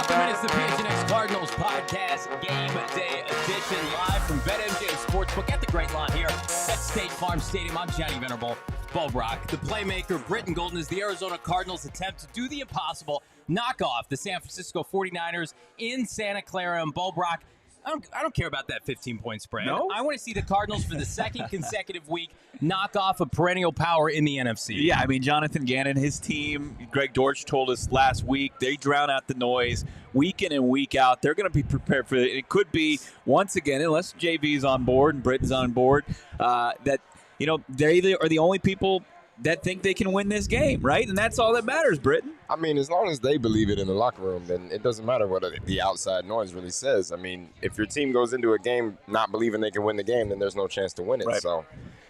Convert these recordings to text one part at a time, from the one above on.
gentlemen, it's the PHNX Cardinals podcast, game day edition, live from BetMGM Sportsbook at the Great Lawn here at State Farm Stadium. I'm Johnny Venerable, Bo Brock, the playmaker. Brittan Golden is the Arizona Cardinals attempt to do the impossible, knock off the San Francisco 49ers in Santa Clara. And Bo Brock, I don't care about that 15-point spread. No? I want to see the Cardinals for the second consecutive week knock off a perennial power in the NFC. Yeah, I mean, Jonathan Gannon, his team, Greg Dortch told us last week, they drown out the noise week in and week out. They're going to be prepared for it. It could be, once again, unless JV's on board and Britton's on board, that, you know, they are the only people that think they can win this game, right? And that's all that matters, Brittan. I mean, as long as they believe it in the locker room, then it doesn't matter what the outside noise really says. I mean, if your team goes into a game not believing they can win the game, then there's no chance to win it. Right. So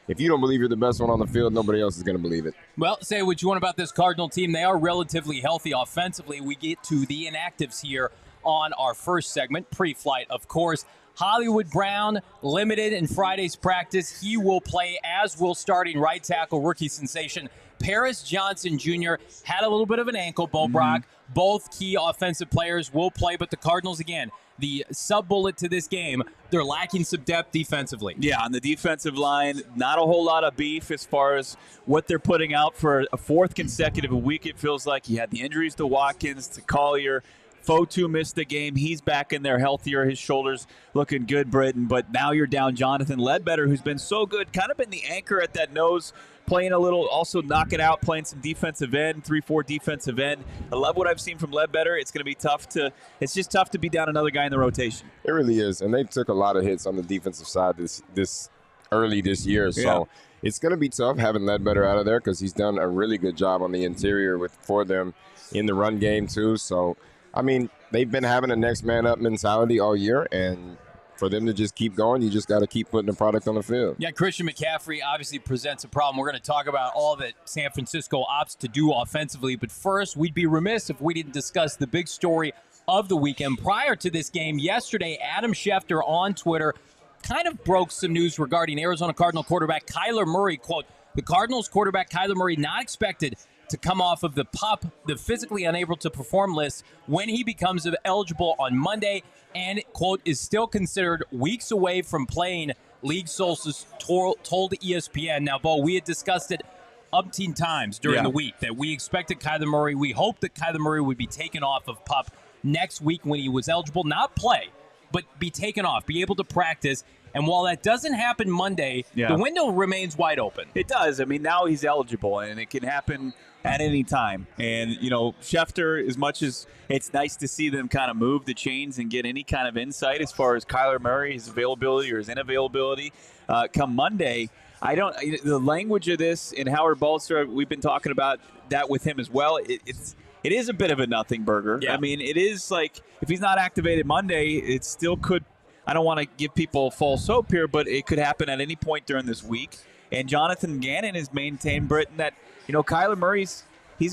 if you don't believe you're the best one on the field, nobody else is going to believe it. Well, say what you want about this Cardinal team. They are relatively healthy offensively. We get to the inactives here on our first segment, pre-flight, of course. Hollywood Brown, limited in Friday's practice. He will play, as will starting right tackle rookie sensation Paris Johnson Jr. Had a little bit of an ankle, Bo Brock. Both key offensive players will play, but the Cardinals, again, the sub-bullet to this game, they're lacking some depth defensively. Yeah, on the defensive line, not a whole lot of beef as far as what they're putting out for a fourth consecutive week. It feels like you had the injuries to Watkins, to Collier. Fotu missed the game. He's back in there healthier. His shoulders looking good, Britton. But now you're down Jonathan Ledbetter, who's been so good, kind of been the anchor at that nose, playing a little, also knock it out, playing some defensive end, 3-4 defensive end. I love what I've seen from Ledbetter. It's going to be it's just tough to be down another guy in the rotation. It really is. And they took a lot of hits on the defensive side this early this year. So it's going to be tough having Ledbetter out of there because he's done a really good job on the interior for them in the run game too. So, I mean, they've been having a next man up mentality all year, and for them to just keep going, you just got to keep putting the product on the field. Yeah, Christian McCaffrey obviously presents a problem. We're going to talk about all that San Francisco opts to do offensively, but first, we'd be remiss if we didn't discuss the big story of the weekend. Prior to this game, yesterday, Adam Schefter on Twitter kind of broke some news regarding Arizona Cardinal quarterback Kyler Murray. Quote, the Cardinals quarterback Kyler Murray not expected to come off of the PUP, the physically unable to perform list, when he becomes eligible on Monday, and, quote, is still considered weeks away from playing, league sources told ESPN. Now, Bo, we had discussed it umpteen times during the week that we expected Kyler Murray, we hoped that Kyler Murray would be taken off of PUP next week when he was eligible, not play, but be taken off, be able to practice. And while that doesn't happen Monday, the window remains wide open. It does. I mean, now he's eligible, and it can happen at any time. And, you know, Schefter, as much as it's nice to see them kind of move the chains and get any kind of insight as far as Kyler Murray, his availability or his inavailability, come Monday, the language of this and Howard Balzer, we've been talking about that with him as well. It is a bit of a nothing burger. Yeah. I mean, it is like if he's not activated Monday, it still could. I don't want to give people false hope here, but it could happen at any point during this week. And Jonathan Gannon has maintained, Britton, that, you know, Kyler Murray's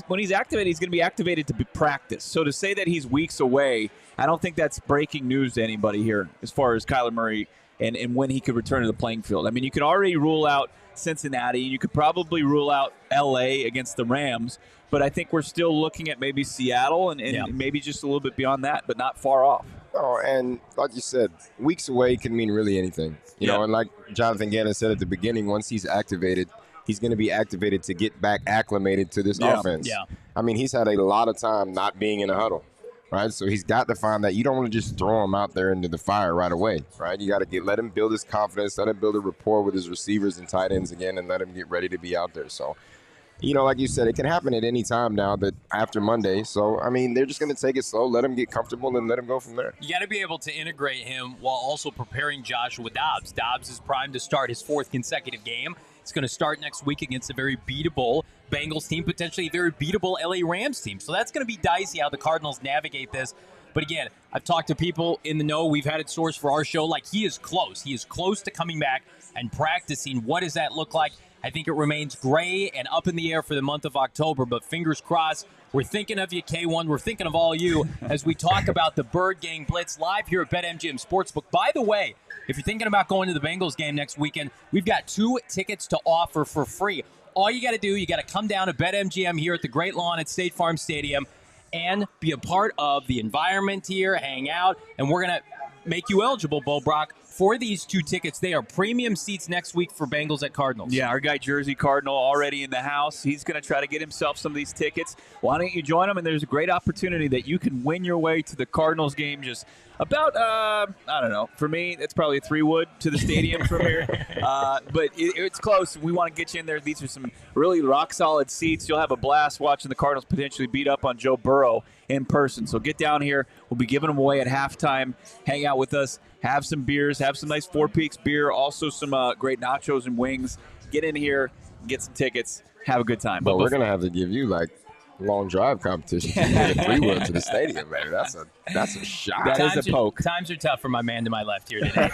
when he's activated, he's going to be activated to be practiced. So to say that he's weeks away, I don't think that's breaking news to anybody here as far as Kyler Murray and when he could return to the playing field. I mean, you could already rule out Cincinnati, and you could probably rule out L.A. against the Rams, but I think we're still looking at maybe Seattle and maybe just a little bit beyond that, but not far off. Oh, and like you said, weeks away can mean really anything. You know, and like Jonathan Gannon said at the beginning, once he's activated, he's going to be activated to get back acclimated to this offense. Yeah. I mean, he's had a lot of time not being in a huddle, right? So he's got to find that you don't want to just throw him out there into the fire right away, right? You got to let him build his confidence, let him build a rapport with his receivers and tight ends again, and let him get ready to be out there. So, you know, like you said, it can happen at any time now that after Monday. So, I mean, they're just going to take it slow, let him get comfortable, and let him go from there. You got to be able to integrate him while also preparing Joshua Dobbs. Dobbs is primed to start his fourth consecutive game. It's going to start next week against a very beatable Bengals team, potentially a very beatable LA Rams team. So that's going to be dicey how the Cardinals navigate this. But again, I've talked to people in the know. We've had it sourced for our show. Like, he is close. He is close to coming back and practicing. What does that look like? I think it remains gray and up in the air for the month of October, but fingers crossed. We're thinking of you, K1. We're thinking of all you as we talk about the Birdgang Blitz live here at BetMGM Sportsbook. By the way, if you're thinking about going to the Bengals game next weekend, we've got 2 tickets to offer for free. All you got to do, you got to come down to BetMGM here at the Great Lawn at State Farm Stadium, and be a part of the environment here, hang out, and we're going to make you eligible, Bo Brock, for these 2 tickets. They are premium seats next week for Bengals at Cardinals. Yeah, our guy Jersey Cardinal already in the house. He's going to try to get himself some of these tickets. Why don't you join him? And there's a great opportunity that you can win your way to the Cardinals game just about, I don't know. For me, it's probably a 3-wood to the stadium from here. But it's close. We want to get you in there. These are some really rock-solid seats. You'll have a blast watching the Cardinals potentially beat up on Joe Burrow in person. So get down here. We'll be giving them away at halftime. Hang out with us. Have some beers. Have some nice Four Peaks beer. Also some great nachos and wings. Get in here. Get some tickets. Have a good time. But we're going to have to give you, like, long drive competition to get a 3-wheel to the stadium, man. That's a shot. That is a poke. Times are tough for my man to my left here today.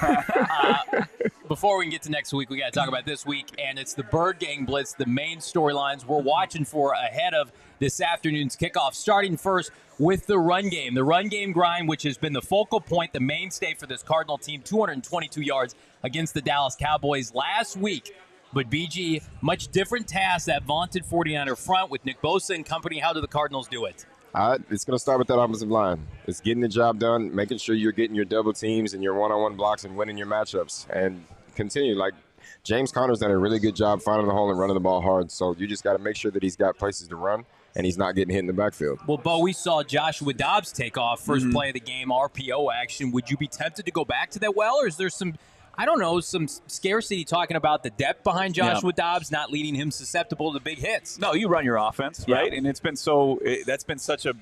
Before we can get to next week, we got to talk about this week, and it's the Birdgang Blitz, the main storylines we're watching for ahead of this afternoon's kickoff, starting first with the run game. The run game grind, which has been the focal point, the mainstay for this Cardinal team, 222 yards against the Dallas Cowboys last week. But, BG, much different task, that vaunted 49er front with Nick Bosa and company. How do the Cardinals do it? It's going to start with that offensive line. It's getting the job done, making sure you're getting your double teams and your one-on-one blocks and winning your matchups. And continue. Like, James Conner's done a really good job finding the hole and running the ball hard. So you just got to make sure that he's got places to run and he's not getting hit in the backfield. Well, Bo, we saw Joshua Dobbs take off first play of the game, RPO action. Would you be tempted to go back to that well, or is there some – I don't know, some scarcity talking about the depth behind Joshua Dobbs, not leaving him susceptible to big hits? No, you run your offense, right? And it's been that's been such a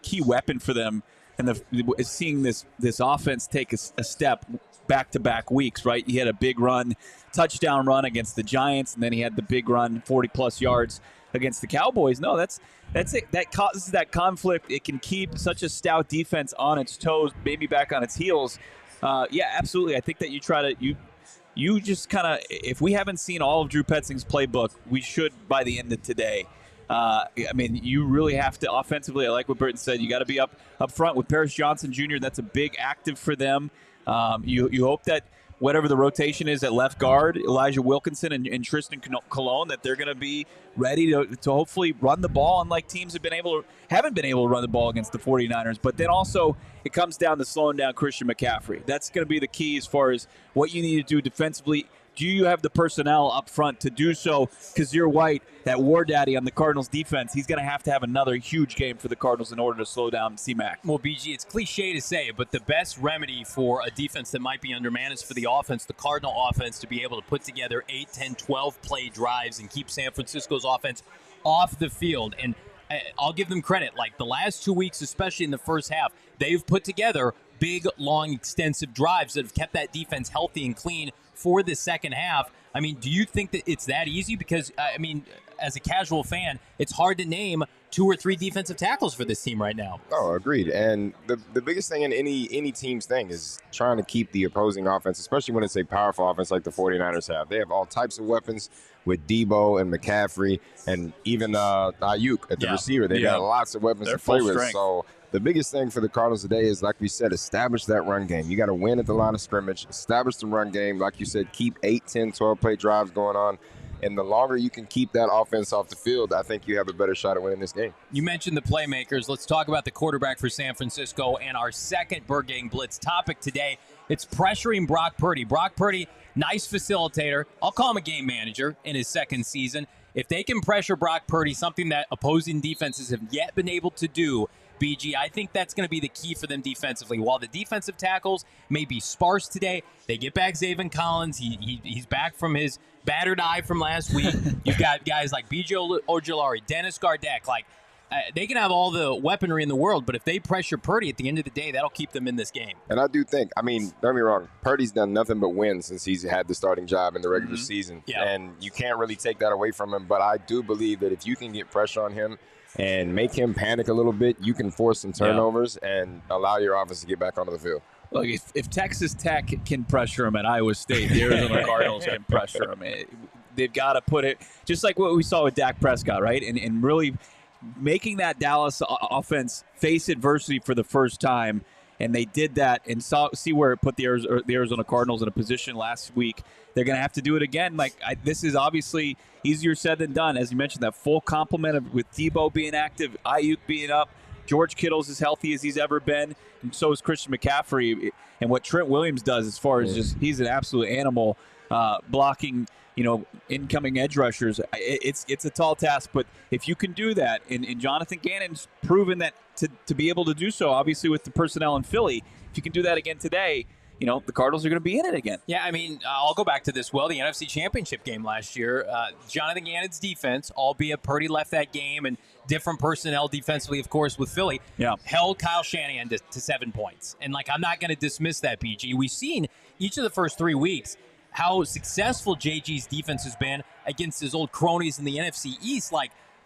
key weapon for them, and seeing this offense take a step back-to-back weeks, right? He had a big touchdown run against the Giants, and then he had the big run, 40-plus yards against the Cowboys. No, that's it. That causes that conflict. It can keep such a stout defense on its toes, maybe back on its heels. Yeah, absolutely. I think that you try to you just kind of, if we haven't seen all of Drew Petzing's playbook, we should by the end of today. I mean, you really have to offensively. I like what Brittan said. You got to be up front with Paris Johnson Jr. That's a big active for them. You hope that whatever the rotation is at left guard, Elijah Wilkinson and Tristan Colon, that they're going to be ready to hopefully run the ball, unlike teams haven't been able to run the ball against the 49ers. But then also it comes down to slowing down Christian McCaffrey. That's going to be the key as far as what you need to do defensively. Do you have the personnel up front to do so? Kazir White, that war daddy on the Cardinals defense, he's going to have another huge game for the Cardinals in order to slow down C-Mac. Well, BG, it's cliche to say it, but the best remedy for a defense that might be undermanaged for the offense, the Cardinal offense, to be able to put together 8, 10, 12-play drives and keep San Francisco's offense off the field. And I'll give them credit. Like the last 2 weeks, especially in the first half, they've put together big, long, extensive drives that have kept that defense healthy and clean for the second half. I mean, do you think that it's that easy? Because, I mean, as a casual fan, it's hard to name 2 or 3 defensive tackles for this team right now. Oh, agreed. And the biggest thing in any team's thing is trying to keep the opposing offense, especially when it's a powerful offense like the 49ers have. They have all types of weapons with Debo and McCaffrey and even Ayuk at the receiver. They've got lots of weapons to play with. So the biggest thing for the Cardinals today is, like we said, establish that run game. You got to win at the line of scrimmage, establish the run game. Like you said, keep 8, 10, 12-play drives going on. And the longer you can keep that offense off the field, I think you have a better shot at winning this game. You mentioned the playmakers. Let's talk about the quarterback for San Francisco and our second Birdgang Blitz topic today. It's pressuring Brock Purdy. Brock Purdy, nice facilitator. I'll call him a game manager in his second season. If they can pressure Brock Purdy, something that opposing defenses have yet been able to do, BG, I think that's going to be the key for them defensively. While the defensive tackles may be sparse today, they get back Zaven Collins. He's back from his battered eye from last week. You've got guys like B.J. Ojulari, Dennis Gardeck. They can have all the weaponry in the world, but if they pressure Purdy at the end of the day, that'll keep them in this game. And I do think, don't get me wrong, Purdy's done nothing but win since he's had the starting job in the regular season. Yeah. And you can't really take that away from him. But I do believe that if you can get pressure on him and make him panic a little bit, you can force some turnovers and allow your offense to get back onto the field. Look, if Texas Tech can pressure him at Iowa State, the Arizona Cardinals can pressure him. They've got to put it, just like what we saw with Dak Prescott, right? And really making that Dallas offense face adversity for the first time. And they did that and see where it put the Arizona Cardinals in a position last week. They're going to have to do it again. This is obviously easier said than done. As you mentioned, that full complement with Debo being active, Ayuk being up, George Kittle's as healthy as he's ever been, and so is Christian McCaffrey. And what Trent Williams does as far as he's an absolute animal blocking, incoming edge rushers. It's a tall task, but if you can do that, and Jonathan Gannon's proven that to be able to do so, obviously with the personnel in Philly, if you can do that again today, the Cardinals are going to be in it again. Yeah, I mean, I'll go back to this. Well, the NFC Championship game last year, Jonathan Gannon's defense, albeit Purdy left that game and different personnel defensively, of course, with Philly, held Kyle Shanahan to 7 points. And, I'm not going to dismiss that, PG. We've seen each of the first 3 weeks how successful JG's defense has been against his old cronies in the NFC East.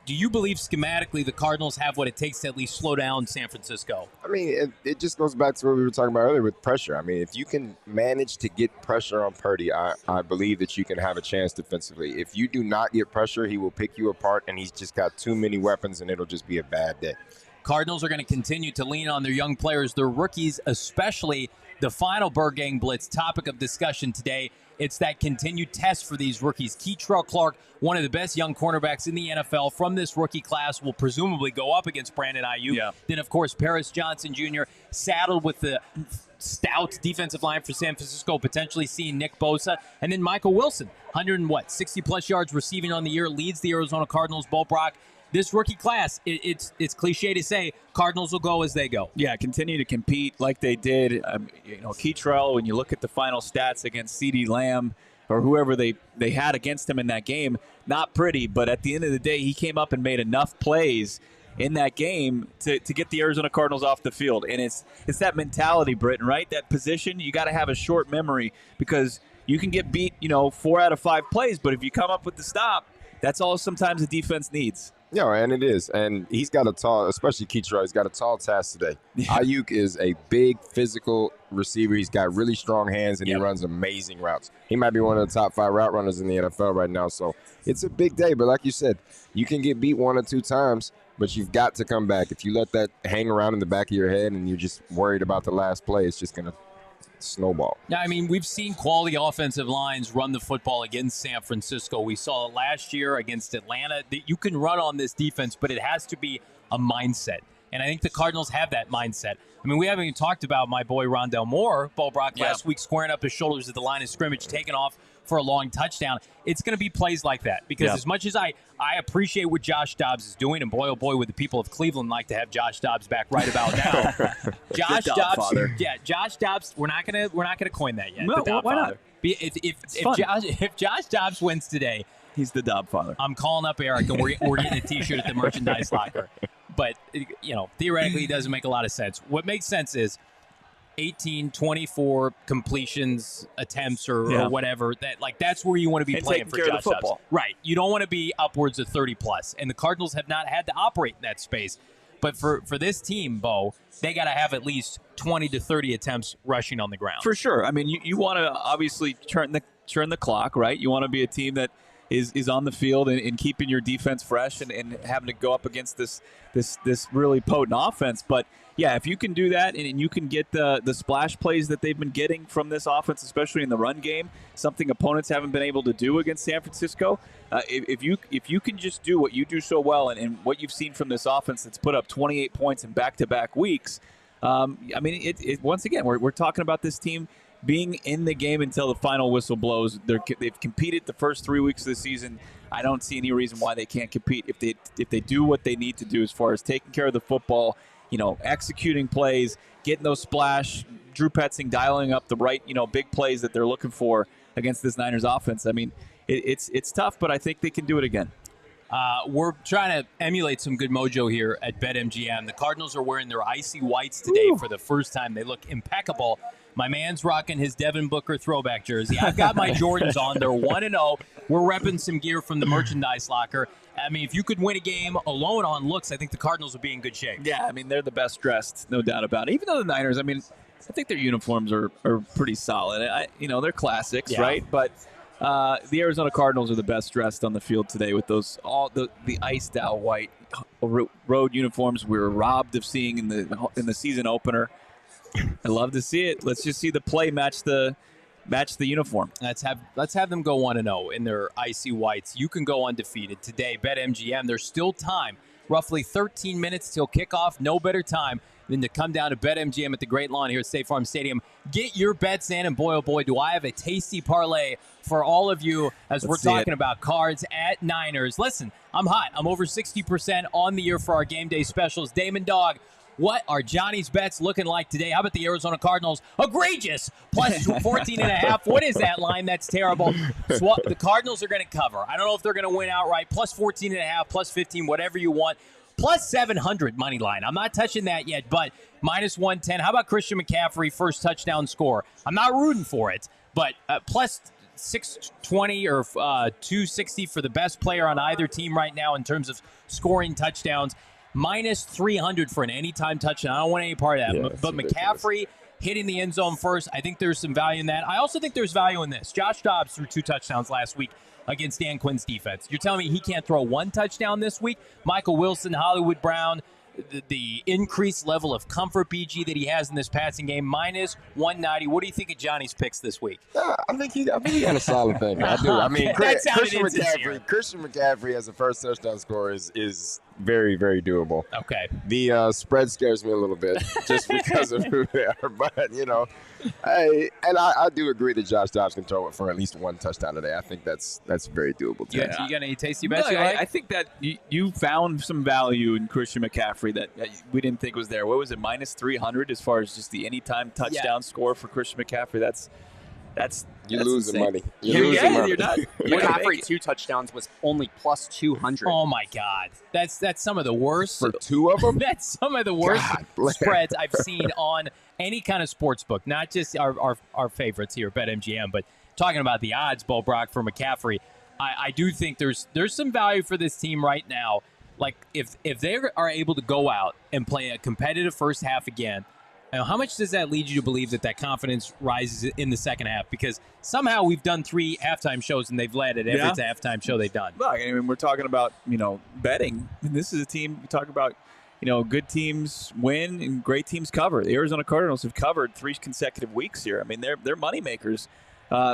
Do you believe schematically the Cardinals have what it takes to at least slow down San Francisco? I mean, it just goes back to what we were talking about earlier with pressure. I mean, if you can manage to get pressure on Purdy, I believe that you can have a chance defensively. If you do not get pressure, he will pick you apart, and he's just got too many weapons, and it'll just be a bad day. Cardinals are going to continue to lean on their young players, their rookies, especially the final Birdgang Blitz topic of discussion today. It's that continued test for these rookies. Keitrell Clark, one of the best young cornerbacks in the NFL from this rookie class, will presumably go up against Brandon Ayuk. Yeah. Then, of course, Paris Johnson Jr. saddled with the stout defensive line for San Francisco, potentially seeing Nick Bosa. And then Michael Wilson, 60-plus yards receiving on the year, leads the Arizona Cardinals. Bo Brock, this rookie class, it's cliche to say, Cardinals will go as they go. Yeah, continue to compete like they did. Keitrell, when you look at the final stats against CeeDee Lamb or whoever they had against him in that game, not pretty, but at the end of the day, he came up and made enough plays in that game to get the Arizona Cardinals off the field. And it's that mentality, Brittan, right? That position, you got to have a short memory because you can get beat, 4 out of 5 plays, but if you come up with the stop, that's all sometimes the defense needs. Yeah, and it is. And he's got a tall, especially Keitrell, he's got a tall task today. Yeah. Ayuk is a big physical receiver. He's got really strong hands, and he runs amazing routes. He might be one of the top 5 route runners in the NFL right now. So it's a big day. But like you said, you can get beat 1 or 2 times, but you've got to come back. If you let that hang around in the back of your head and you're just worried about the last play, it's just going to snowball. Yeah, I mean, we've seen quality offensive lines run the football against San Francisco. We saw it last year against Atlanta. That you can run on this defense, but it has to be a mindset. And I think the Cardinals have that mindset. I mean, we haven't even talked about my boy Rondell Moore, Bo Brock, last week squaring up his shoulders at the line of scrimmage, taking off for a long touchdown. It's going to be plays like that because as much as I appreciate what Josh Dobbs is doing, and boy, oh boy, would the people of Cleveland like to have Josh Dobbs back right about now. Josh Dobbs, we're not gonna coin that yet. No, why not? If Josh Dobbs wins today, he's the Dobb father. I'm calling up Eric, and we're getting a T-shirt at the merchandise locker. But theoretically, it doesn't make a lot of sense. What makes sense is 18, 24 completions, attempts, or whatever. That's where you want to be playing for Josh Dobbs. Right. You don't want to be upwards of 30+. And the Cardinals have not had to operate in that space. But for this team, Bo, they got to have at least 20 to 30 attempts rushing on the ground. For sure. I mean, you want to obviously turn the clock, right? You want to be a team that is on the field and keeping your defense fresh and having to go up against this really potent offense. But yeah, if you can do that and you can get the splash plays that they've been getting from this offense, especially in the run game, something opponents haven't been able to do against San Francisco, if you can just do what you do so well and what you've seen from this offense that's put up 28 points in back-to-back weeks, I mean, once again, we're talking about this team being in the game until the final whistle blows. They've competed the first 3 weeks of the season. I don't see any reason why they can't compete if they do what they need to do as far as taking care of the football, executing plays, getting those splash, Drew Petzing dialing up the right, big plays that they're looking for against this Niners offense. I mean, it's tough, but I think they can do it again. We're trying to emulate some good mojo here at BetMGM. The Cardinals are wearing their icy whites today for the first time. They look impeccable. My man's rocking his Devin Booker throwback jersey. I've got my Jordans on. They're 1-0. We're repping some gear from the merchandise locker. I mean, if you could win a game alone on looks, I think the Cardinals would be in good shape. Yeah, I mean, they're the best dressed, no doubt about it. Even though the Niners, I mean, I think their uniforms are pretty solid. They're classics, right? But the Arizona Cardinals are the best dressed on the field today with the iced out white road uniforms we were robbed of seeing in the season opener. I love to see it. Let's just see the play match the uniform. Let's have them go 1-0 in their icy whites. You can go undefeated today. BetMGM. There's still time roughly 13 minutes till kickoff. No better time than to come down to BetMGM at the Great Lawn here at State Farm Stadium. Get your bets in, and boy, oh boy, do I have a tasty parlay for all of you as we're talking about Cards at Niners. Listen, I'm hot. I'm over 60% on the year for our game day specials. Damon Dog, what are Johnny's bets looking like today? How about the Arizona Cardinals? Egregious! Plus 14.5. What is that line? That's terrible. The Cardinals are going to cover. I don't know if they're going to win outright. Plus 14.5, plus 15, whatever you want. Plus 700 money line. I'm not touching that yet, but minus 110. How about Christian McCaffrey, first touchdown score? I'm not rooting for it, but plus 620 or 260 for the best player on either team right now in terms of scoring touchdowns. Minus 300 for an anytime touchdown. I don't want any part of that. Yeah, but McCaffrey hitting the end zone first, I think there's some value in that. I also think there's value in this. Josh Dobbs threw 2 touchdowns last week against Dan Quinn's defense. You're telling me he can't throw 1 touchdown this week? Michael Wilson, Hollywood Brown, the increased level of comfort, BG, that he has in this passing game, minus 190. What do you think of Johnny's picks this week? I think he got a solid thing. I do. I mean, Christian McCaffrey as a first touchdown scorer is very, very doable. Okay. The spread scares me a little bit just because of who they are. But, I do agree that Josh Dobbs can throw it for at least 1 touchdown today. I think that's very doable. You got any tasty bets you like? I think that you found some value in Christian McCaffrey that we didn't think was there. What was it, minus 300 as far as just the anytime touchdown score for Christian McCaffrey? That's losing money. You're not. McCaffrey 2 touchdowns was only plus 200. Oh my God, that's some of the worst for 2 of them. That's some of the worst spreads I've seen on any kind of sports book. Not just our favorites here at BetMGM, but talking about the odds, Bo Brock, for McCaffrey. I do think there's some value for this team right now. Like if they are able to go out and play a competitive first half again. Now, how much does that lead you to believe that confidence rises in the second half? Because somehow we've done 3 halftime shows and they've led at every halftime show they've done. Look, I mean, we're talking about betting. And this is a team we talk about. Good teams win and great teams cover. The Arizona Cardinals have covered 3 consecutive weeks here. I mean, they're money makers.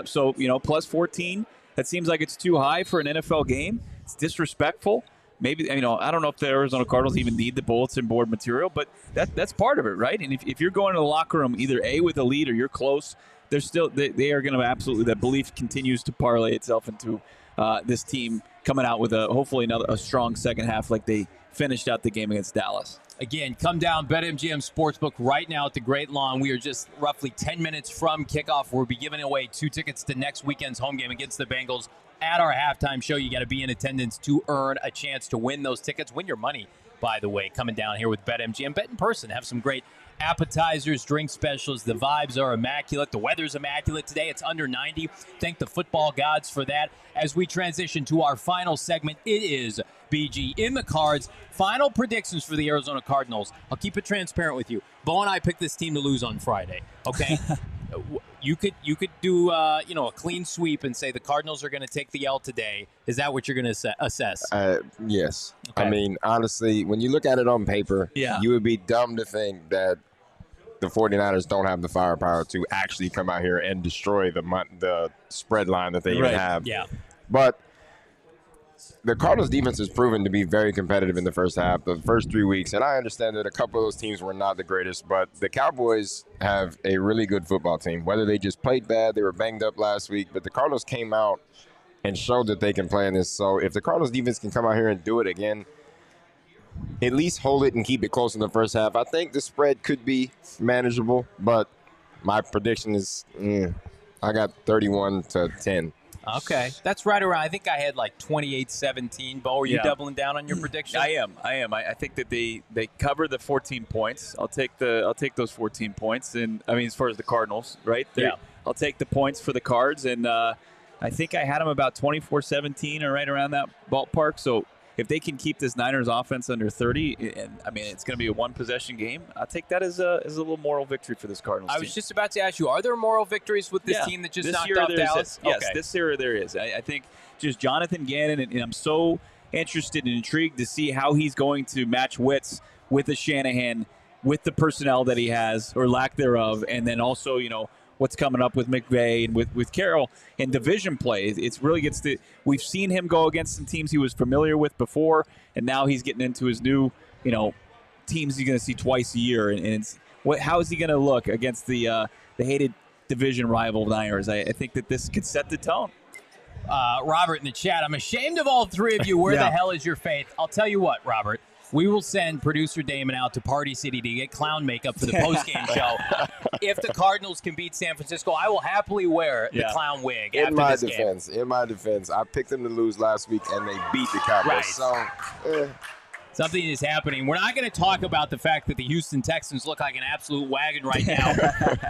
So plus 14. That seems like it's too high for an NFL game. It's disrespectful. Maybe, I don't know if the Arizona Cardinals even need the bulletin board material, but that's part of it, right? And if you're going to the locker room either with a lead or you're close, they're still they are going to absolutely, that belief continues to parlay itself into this team coming out with hopefully a strong second half like they finished out the game against Dallas. Again, come down BetMGM Sportsbook right now at the Great Lawn. We are just roughly 10 minutes from kickoff. We'll be giving away 2 tickets to next weekend's home game against the Bengals. At our halftime show, you got to be in attendance to earn a chance to win those tickets. Win your money, by the way, coming down here with BetMGM. Bet in person. Have some great appetizers, drink specials. The vibes are immaculate. The weather's immaculate today. It's under 90. Thank the football gods for that. As we transition to our final segment, it is BG in the cards. Final predictions for the Arizona Cardinals. I'll keep it transparent with you. Bo and I picked this team to lose on Friday. Okay. You could do a clean sweep and say the Cardinals are going to take the L today. Is that what you're going to assess? Yes. Okay. I mean, honestly, when you look at it on paper, you would be dumb to think that the 49ers don't have the firepower to actually come out here and destroy the spread line that they even have. Yeah. But the Cardinals defense has proven to be very competitive in the first half, the first 3 weeks. And I understand that a couple of those teams were not the greatest, but the Cowboys have a really good football team. Whether they just played bad, they were banged up last week, but the Cardinals came out and showed that they can play in this. So if the Cardinals defense can come out here and do it again, at least hold it and keep it close in the first half, I think the spread could be manageable, but my prediction is I got 31-10. Okay. That's right around. I think I had like 28-17. Bo, are you doubling down on your prediction? I am. I think that they cover the 14 points. I'll take those 14 points. And I mean, as far as the Cardinals, right? I'll take the points for the Cards. And I think I had them about 24-17 or right around that ballpark. So if they can keep this Niners offense under 30, and I mean, it's going to be a 1-possession game, I'll take that as a little moral victory for this Cardinals team. I was just about to ask you, are there moral victories with this team that just knocked off Dallas? Yes, this year there is. I think just Jonathan Gannon, and I'm so interested and intrigued to see how he's going to match wits with the Shanahan, with the personnel that he has, or lack thereof, and then also, what's coming up with McVay and with Carroll in division play. It's really gets to – we've seen him go against some teams he was familiar with before, and now he's getting into his new, teams he's going to see twice a year. And it's how is he going to look against the hated division rival Niners? I think that this could set the tone. Robert in the chat, I'm ashamed of all three of you. Where the hell is your faith? I'll tell you what, Robert. We will send producer Damon out to Party City to get clown makeup for the postgame show. If the Cardinals can beat San Francisco, I will happily wear the clown wig after this game. In my defense, I picked them to lose last week, and they beat the Cowboys. Right. So, something is happening. We're not going to talk about the fact that the Houston Texans look like an absolute wagon right now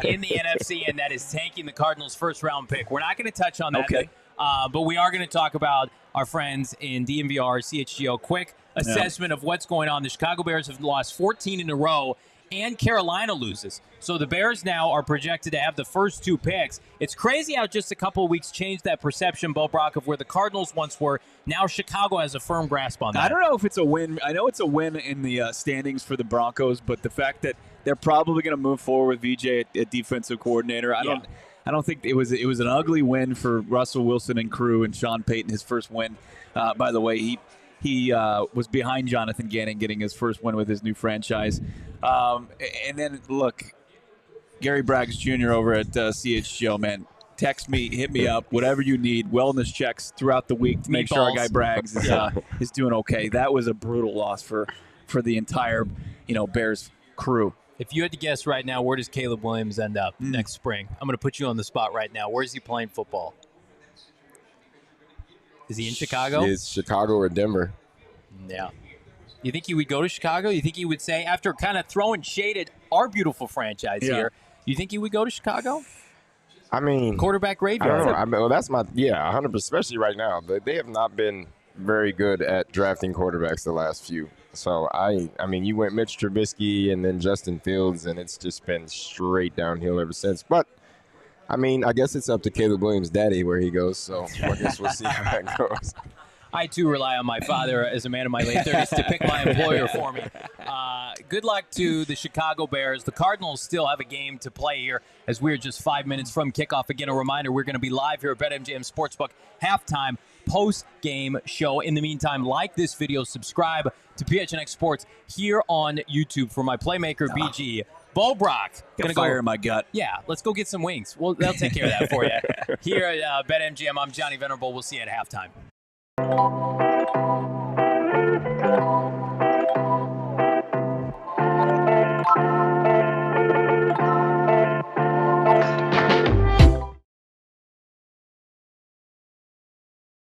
in the NFC, and that is tanking the Cardinals' first-round pick. We're not going to touch on that. Okay. But we are going to talk about our friends in DMVR, CHGO. Quick assessment of what's going on. The Chicago Bears have lost 14 in a row, and Carolina loses. So the Bears now are projected to have the first two picks. It's crazy how just a couple of weeks changed that perception, Bo Brock, of where the Cardinals once were. Now Chicago has a firm grasp on that. I don't know if it's a win. I know it's a win in the standings for the Broncos, but the fact that they're probably going to move forward with VJ at defensive coordinator, I don't think it was an ugly win for Russell Wilson and crew and Sean Payton, his first win. By the way, he was behind Jonathan Gannon getting his first win with his new franchise. And then, look, Gary Braggs Jr. over at CHGO, man, text me, hit me up, whatever you need, wellness checks throughout the week to make sure our guy Braggs is doing okay. That was a brutal loss for the entire Bears crew. If you had to guess right now, where does Caleb Williams end up next spring? I'm going to put you on the spot right now. Where is he playing football? Is he in Chicago? It's Chicago or Denver. Yeah. You think he would go to Chicago? You think he would say, after kind of throwing shade at our beautiful franchise here, you think he would go to Chicago? I mean, quarterback graveyard. I don't know. Well, that's 100%, especially right now. They have not been very good at drafting quarterbacks the last few. So, I mean, you went Mitch Trubisky and then Justin Fields, and it's just been straight downhill ever since. But, I mean, I guess it's up to Caleb Williams' daddy where he goes. So, I guess we'll see how that goes. I, too, rely on my father as a man in my late 30s to pick my employer for me. Good luck to the Chicago Bears. The Cardinals still have a game to play here as we're just 5 minutes from kickoff. Again, a reminder, we're going to be live here at BetMGM Sportsbook halftime post-game show. In the meantime, like this video, subscribe to PHNX Sports here on YouTube. For my playmaker, BG, Bo Brock. Got fire in my gut. Yeah, let's go get some wings. Well, they'll take care of that for you. Here at BetMGM, I'm Johnny Venerable. We'll see you at halftime.